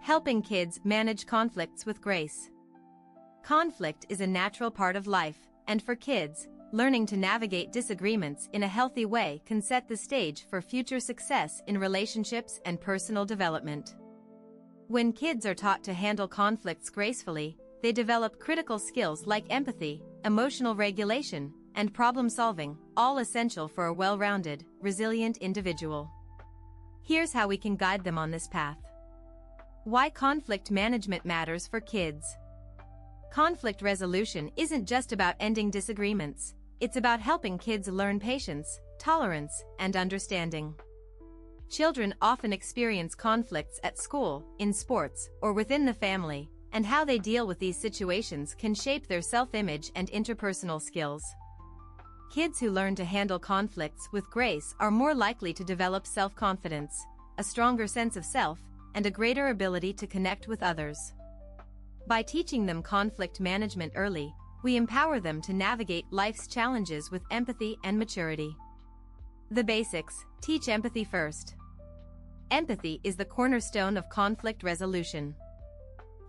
Helping kids manage conflicts with grace. Conflict is a natural part of life, and for kids, learning to navigate disagreements in a healthy way can set the stage for future success in relationships and personal development. When kids are taught to handle conflicts gracefully, they develop critical skills like empathy, emotional regulation, and problem-solving, all essential for a well-rounded, resilient individual. Here's how we can guide them on this path. Why conflict management matters for kids. Conflict resolution isn't just about ending disagreements, it's about helping kids learn patience, tolerance, and understanding. Children often experience conflicts at school, in sports, or within the family, and how they deal with these situations can shape their self-image and interpersonal skills. Kids who learn to handle conflicts with grace are more likely to develop self-confidence, a stronger sense of self, and a greater ability to connect with others. By teaching them conflict management early, we empower them to navigate life's challenges with empathy and maturity. The basics: teach empathy first. Empathy is the cornerstone of conflict resolution.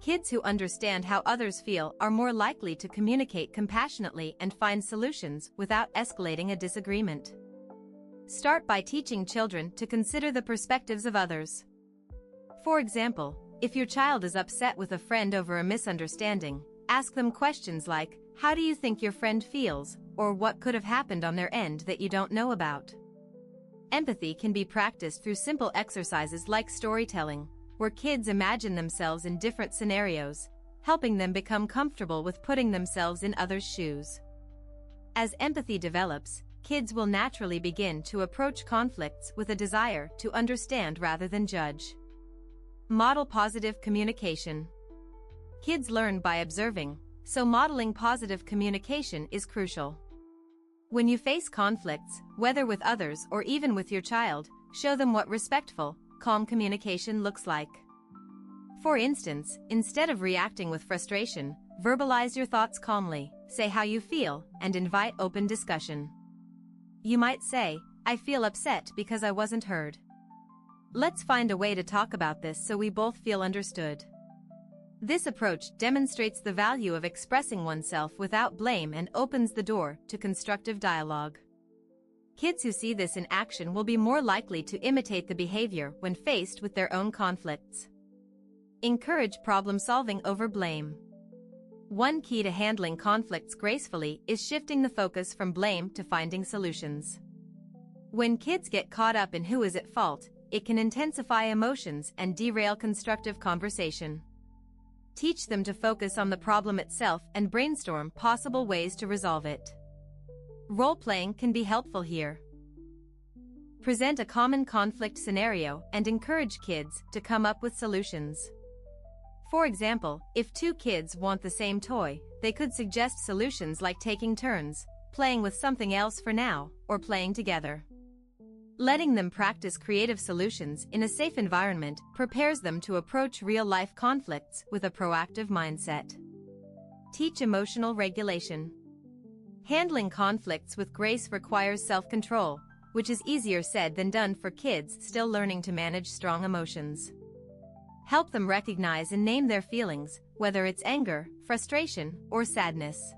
Kids who understand how others feel are more likely to communicate compassionately and find solutions without escalating a disagreement. Start by teaching children to consider the perspectives of others. For example, if your child is upset with a friend over a misunderstanding, ask them questions like, "How do you think your friend feels?" or "What could have happened on their end that you don't know about?" Empathy can be practiced through simple exercises like storytelling, where kids imagine themselves in different scenarios, helping them become comfortable with putting themselves in others' shoes. As empathy develops, kids will naturally begin to approach conflicts with a desire to understand rather than judge. Model positive communication. Kids learn by observing, so modeling positive communication is crucial. When you face conflicts, whether with others or even with your child, show them what respectful, calm communication looks like. For instance, instead of reacting with frustration, verbalize your thoughts calmly, say how you feel, and invite open discussion. You might say, "I feel upset because I wasn't heard. Let's find a way to talk about this so we both feel understood." This approach demonstrates the value of expressing oneself without blame and opens the door to constructive dialogue. Kids who see this in action will be more likely to imitate the behavior when faced with their own conflicts. Encourage problem-solving over blame. One key to handling conflicts gracefully is shifting the focus from blame to finding solutions. When kids get caught up in who is at fault, it can intensify emotions and derail constructive conversation. Teach them to focus on the problem itself and brainstorm possible ways to resolve it. Role-playing can be helpful here. Present a common conflict scenario and encourage kids to come up with solutions. For example, if two kids want the same toy, they could suggest solutions like taking turns, playing with something else for now, or playing together. Letting them practice creative solutions in a safe environment prepares them to approach real-life conflicts with a proactive mindset. Teach emotional regulation. Handling conflicts with grace requires self-control, which is easier said than done for kids still learning to manage strong emotions. Help them recognize and name their feelings, whether it's anger, frustration, or sadness.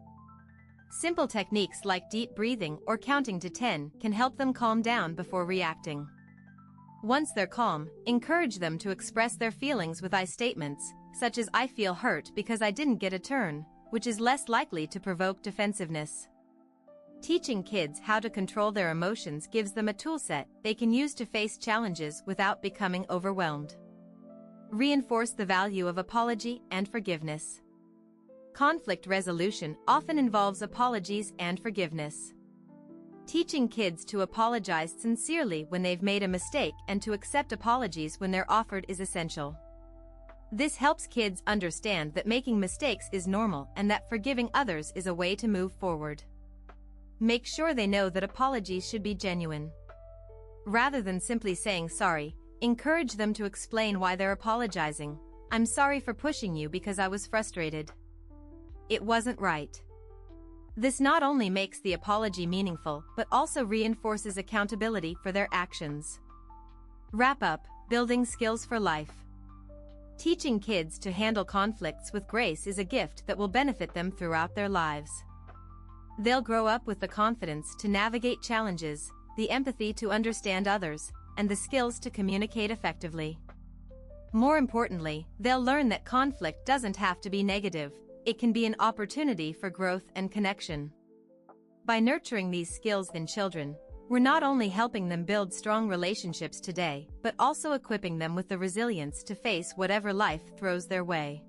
Simple techniques like deep breathing or counting to 10 can help them calm down before reacting. Once they're calm, encourage them to express their feelings with I statements, such as "I feel hurt because I didn't get a turn," which is less likely to provoke defensiveness. Teaching kids how to control their emotions gives them a toolset they can use to face challenges without becoming overwhelmed. Reinforce the value of apology and forgiveness. Conflict resolution often involves apologies and forgiveness. Teaching kids to apologize sincerely when they've made a mistake and to accept apologies when they're offered is essential. This helps kids understand that making mistakes is normal and that forgiving others is a way to move forward. Make sure they know that apologies should be genuine. Rather than simply saying sorry, encourage them to explain why they're apologizing. "I'm sorry for pushing you because I was frustrated. It wasn't right." This not only makes the apology meaningful but also reinforces accountability for their actions. Wrap up: building skills for life. Teaching kids to handle conflicts with grace is a gift that will benefit them throughout their lives. They'll grow up with the confidence to navigate challenges, the empathy to understand others, and the skills to communicate effectively. More importantly, they'll learn that conflict doesn't have to be negative, it can be an opportunity for growth and connection. By nurturing these skills in children, we're not only helping them build strong relationships today, but also equipping them with the resilience to face whatever life throws their way.